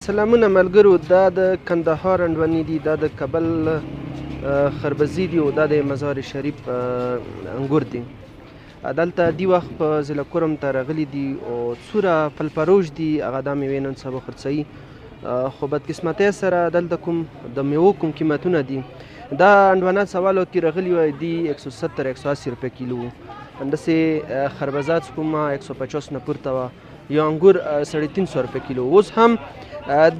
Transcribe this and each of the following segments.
سلامونه ملګرو، دا د کندهار انډونې دي، دا د کابل خربزې دي او دا د مزار شریف انګور دي. دلته دې وخت په ضلع کرم ته راغلي دي او څوره فلفروش دي، هغه دا مېوې نن سبا خرڅوي. خو بدقسمتۍ سره دلته کوم د میوو کوم قیمتونه دي، دا انډوانه سوالو کې راغلي وای دي 170 180 روپۍ کیلو، همداسې خربزه چې کومه 150 نه پورته وه، یا انګور 350 روپۍ کیلو. اوس هم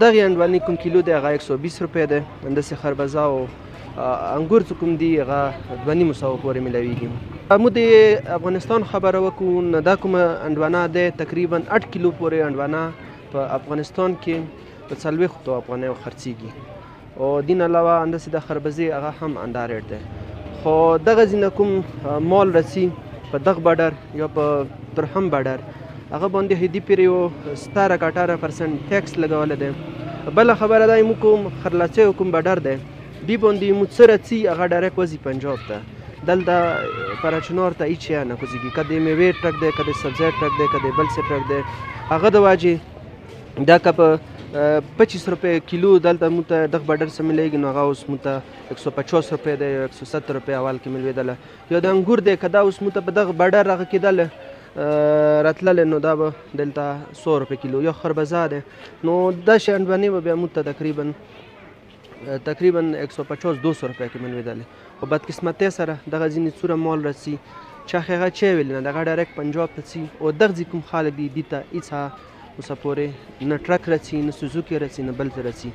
دغې انډوانې کوم کیلو دی هغه 120 روپۍ دی، همداسې خربزه او انګور چې کوم دي هغه 250 پورې میلاویږي. موږ د افغانستان خبره وکړو، نو دا کومه انډوانه دی تقریبا 8 کیلو پورې انډوانه په افغانستان کې په 40 افغانیو خرڅېږي. او دین علاوه همداسې د خربزې هغه هم انډا ریټ دی. خو دغه ځینې کوم مال رسي په دغه بارډر یا په ترحم بارډر، هغه باندې هدي پرې یو 17-18% ټیکس لګولی دی. بله خبره دا موږ کوم خرلاچیو کوم بارډر دی، دې باندې موږ څه رسي هغه ډایرکټ وځي پنجاب ته. دلته پراچنار ته هېڅ شی نه کوزېږي، که د میوې ټرک دی، که د سبزۍ ټرک دی، که د بل څه ټرک دی، هغه د واجې دا که په 25 روپۍ کیلو دلته موږ ته دغه بارډر څه میلیږي، نو هغه اوس موږ ته 150 روپۍ دی، 170 روپۍ اول کې میلوېدله. یا د انګور دی، که دا اوس موږ ته په دغه بارډر هغه کېدله راتللی، نو دا به دلته 100 روپۍ کیلو. یا خربزه دی، نو دا شی انډوانې به بیا موږ ته تقریبا 150-200 روپۍ کې میلوېدلې. خو بدقسمتۍ سره دغه ځینې څوره مال رسي چې هغه چی ویل نه، دغه ډایرکټ پنجاب ته ځي. او دغه ځای کوم خلک دي دې ته هېڅ اوسه پورې نه ټرک رسي، نه سوزوکي رسي، نه بل څه رسي.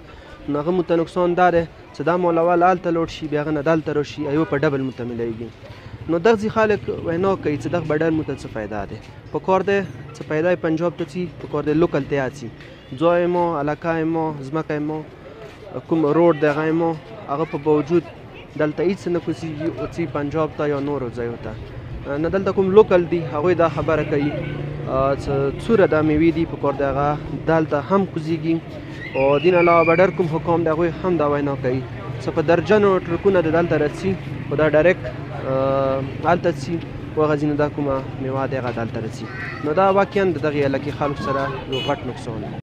نو هغه موږ ته نقصان دا دی چې دا مال اول هلته لوډ شي، بیا هغه نه دلته راشي، یو په ډبل موږ ته میلیږي. نو دغه ځای خلک وینا کوي چې دغه بارډر موږ ته څه فایده دی. پکار دی څه فایده یې پنجاب ته ځي، پکار دی لوکل ته یې ځي. ځای ما، علاقه ما، ځمکه ما، کوم روډ دی هغه ما، هغه په باوجود دلته هېڅ نه کوزېږي او ځي پنجاب ته یا نورو ځایو ته. نه دلته کوم لوکل دي هغوی دا خبره کوي چې څوره دا میوې دي پکار دی هغه دلته هم کوزېږي. او دین علاوه بارډر کوم حکام دی هغوی هم دا وینا کوي چې په درجنو ټرکونه د دلته رسي، خو دا ډایرکټ هلته ځي او هغه ځینې دا کومه میوه دی هغه دلته رسي. نو دا واقعا د دغې علاقې خلکو سره یو غټ نقصان دی.